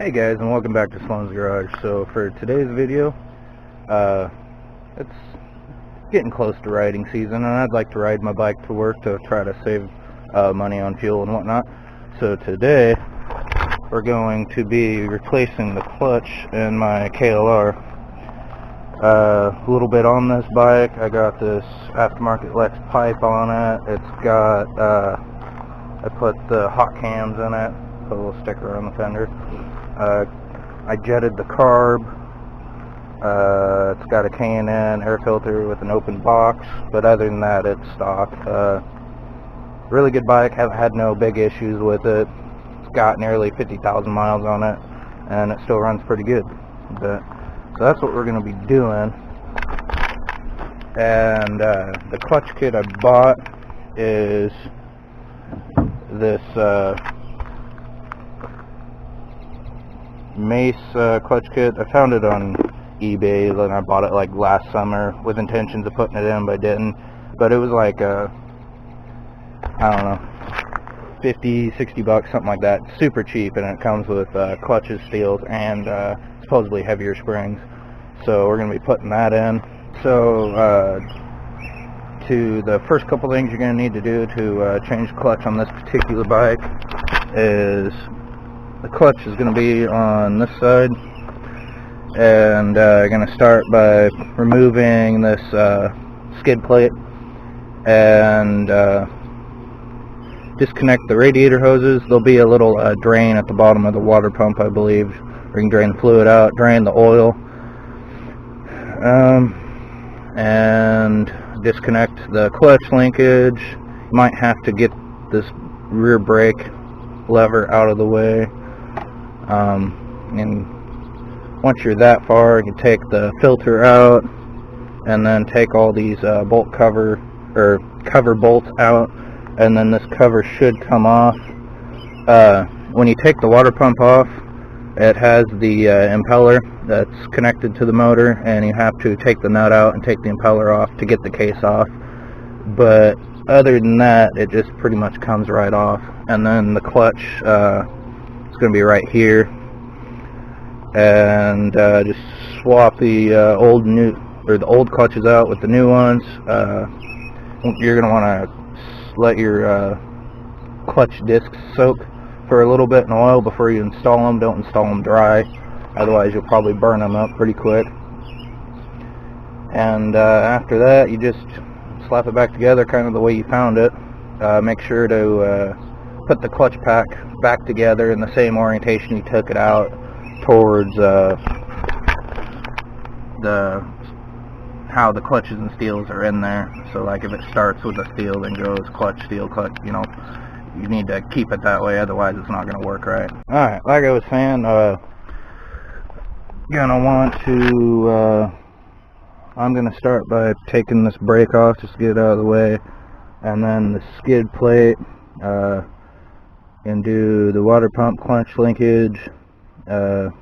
Hey guys, and welcome back to Sloan's Garage. So for today's video, it's getting close to riding season, and I'd like to ride my bike to work to try to save money on fuel and whatnot. So today we're going to be replacing the clutch in my KLR. A little bit on this bike. I got this aftermarket Lex pipe on it. It's got I put the hot cams in it, put a little sticker on the fender. I jetted the carb. It's got a K&N air filter with an open box, but other than that, it's stock. Really good bike. Have had no big issues with it. It's got nearly 50,000 miles on it, and it still runs pretty good. So that's what we're going to be doing. And the clutch kit I bought is this Mace clutch kit. I found it on eBay, and I bought it like last summer with intentions of putting it in, but I didn't. But it was like I don't know, 50, 60 bucks, something like that. Super cheap, and it comes with clutches, steels, and supposedly heavier springs. So we're going to be putting that in. So to the first couple things you're going to need to do to change the clutch on this particular bike is the clutch is going to be on this side, and I'm going to start by removing this skid plate and disconnect the radiator hoses. There'll be a little drain at the bottom of the water pump, I believe, where you can drain the fluid out, drain the oil, and disconnect the clutch linkage. You might have to get this rear brake lever out of the way. And once you're that far, you can take the filter out, and then take all these bolt cover bolts out, and then this cover should come off. When you take the water pump off, it has the impeller that's connected to the motor, and you have to take the nut out and take the impeller off to get the case off. But other than that, it just pretty much comes right off. And then the clutch is going to be right here, and just swap the old clutches out with the new ones. You're going to want to let your clutch discs soak for a little bit in oil before you install them. Don't install them dry, otherwise you'll probably burn them up pretty quick. And after that, you just slap it back together kind of the way you found it. Make sure to put the clutch pack back together in the same orientation you took it out, towards how the clutches and steels are in there. So like if it starts with a steel, then goes clutch, steel, clutch, you know, you need to keep it that way, otherwise it's not going to work right. Alright, like I was saying, I'm going to start by taking this brake off, just to get it out of the way, and then the skid plate, and do the water pump clutch linkage, and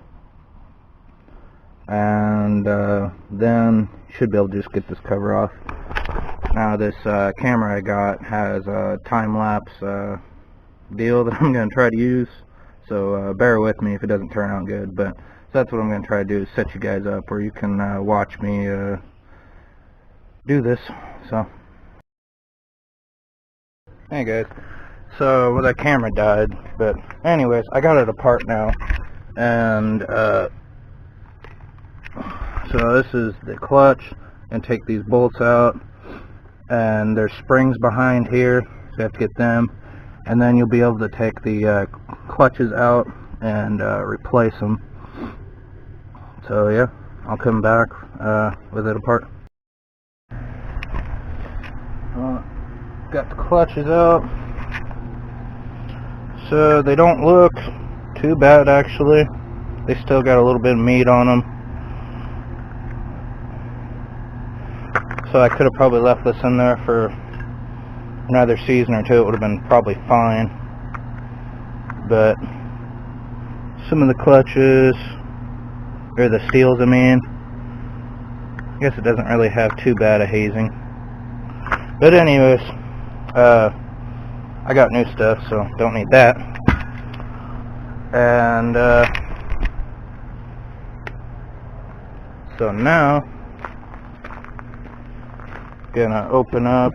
then you should be able to just get this cover off. Now this camera I got has a time-lapse deal that I'm going to try to use, so bear with me if it doesn't turn out good. But so that's what I'm going to try to do, is set you guys up where you can watch me do this. So hey guys, so well, that camera died, but anyways, I got it apart now, and so this is the clutch, and take these bolts out, and there's springs behind here, so you have to get them, and then you'll be able to take the clutches out and replace them. So yeah, I'll come back with it apart. Got the clutches out, so they don't look too bad actually. They still got a little bit of meat on them. So I could have probably left this in there for another season or two. It would have been probably fine. But some of the clutches, or the steels I mean, I guess it doesn't really have too bad a hazing. But anyways, I got new stuff, so don't need that. And So now, gonna open up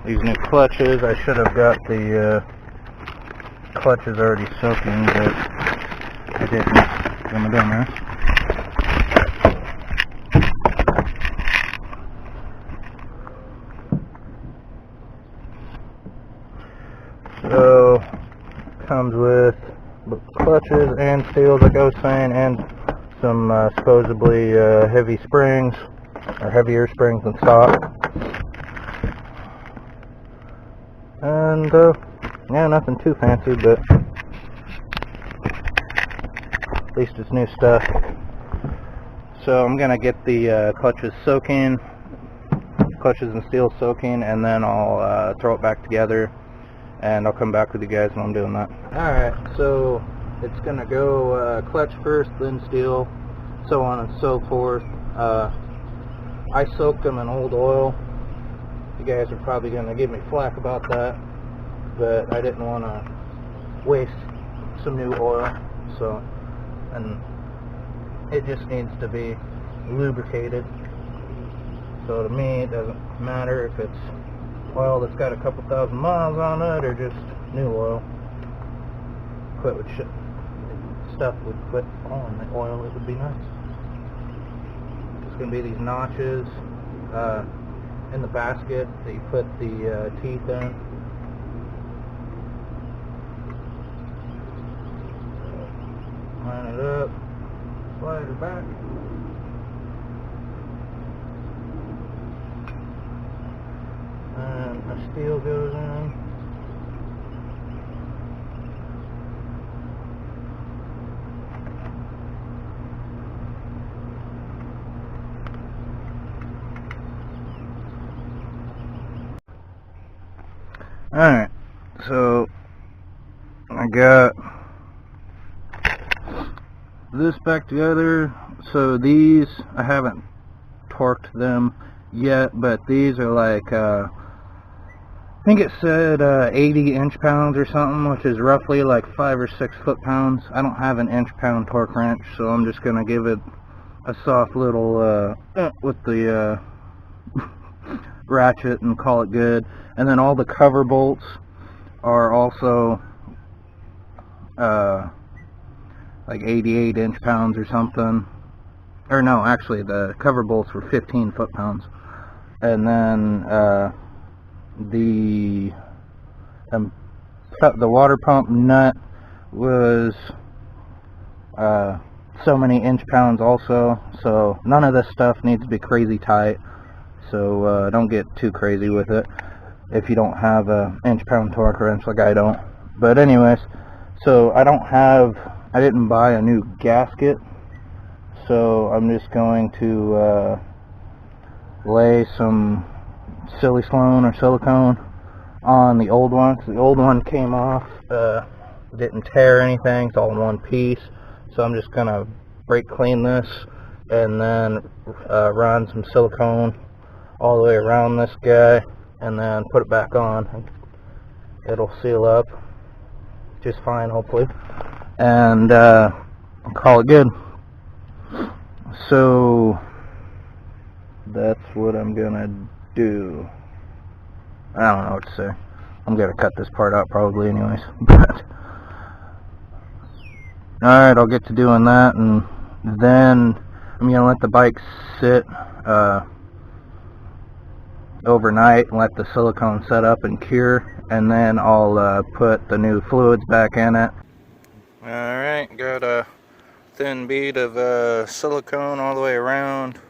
these new clutches. I should have got the clutches already soaking, but I didn't. What am I doing there? So, comes with clutches and seals, like I was saying, and some supposedly heavy springs, or heavier springs than stock. And yeah, nothing too fancy, but at least it's new stuff. So I'm gonna get the clutches and seals soaking, and then I'll throw it back together, and I'll come back with you guys when I'm doing that. Alright, so it's gonna go clutch first, then steel, so on and so forth. I soaked them in old oil. You guys are probably gonna give me flack about that, but I didn't want to waste some new oil, so, and it just needs to be lubricated. So to me, it doesn't matter if it's oil that's got a couple thousand miles on it or just new oil. Stuff would quit on the oil, it would be nice. It's going to be these notches in the basket that you put the teeth in. Line it up, slide it back. And the steel goes in. Alright, so I got this back together. So these, I haven't torqued them yet, but these are like I think it said 80 inch-pounds or something, which is roughly like 5 or 6 foot-pounds. I don't have an inch-pound torque wrench, so I'm just gonna give it a soft little with the ratchet and call it good. And then all the cover bolts are also like 88 inch-pounds or something. Or no, actually the cover bolts were 15 foot-pounds. And then the water pump nut was so many inch-pounds also. So none of this stuff needs to be crazy tight. So don't get too crazy with it if you don't have a inch-pound torque wrench like I don't. But anyways, so I didn't buy a new gasket, so I'm just going to lay some silicone or silicone on the old one, because the old one came off, didn't tear anything, it's all in one piece. So I'm just gonna brake clean this and then run some silicone all the way around this guy, and then put it back on. It'll seal up just fine, hopefully, and call it good. So that's what I'm gonna do. I don't know what to say. I'm gonna cut this part out probably anyways. But alright, I'll get to doing that, and then I'm gonna let the bike sit overnight and let the silicone set up and cure, and then I'll put the new fluids back in it. Alright, got a thin bead of silicone all the way around.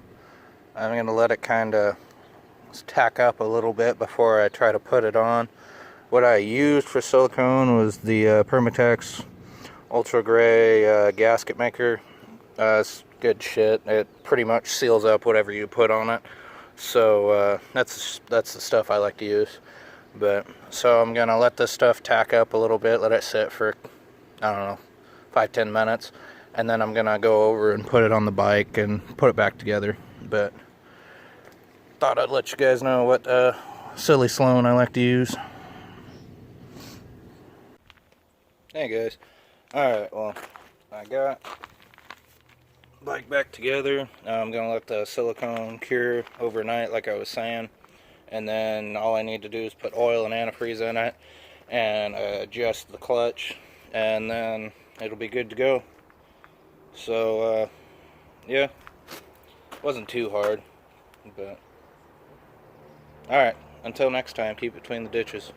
I'm gonna let it kind of tack up a little bit before I try to put it on. What I used for silicone was the Permatex Ultra Gray gasket maker. It's good shit. It pretty much seals up whatever you put on it. So that's the stuff I like to use. But so I'm gonna let this stuff tack up a little bit, let it sit for, I don't know, 5-10 minutes, and then I'm gonna go over and put it on the bike and put it back together. But thought I'd let you guys know what silly Sloan I like to use. Hey guys. Alright, well, I got bike back together. I'm going to let the silicone cure overnight like I was saying. And then all I need to do is put oil and antifreeze in it and adjust the clutch. And then it'll be good to go. So, yeah. Wasn't too hard. But alright. Until next time, keep between the ditches.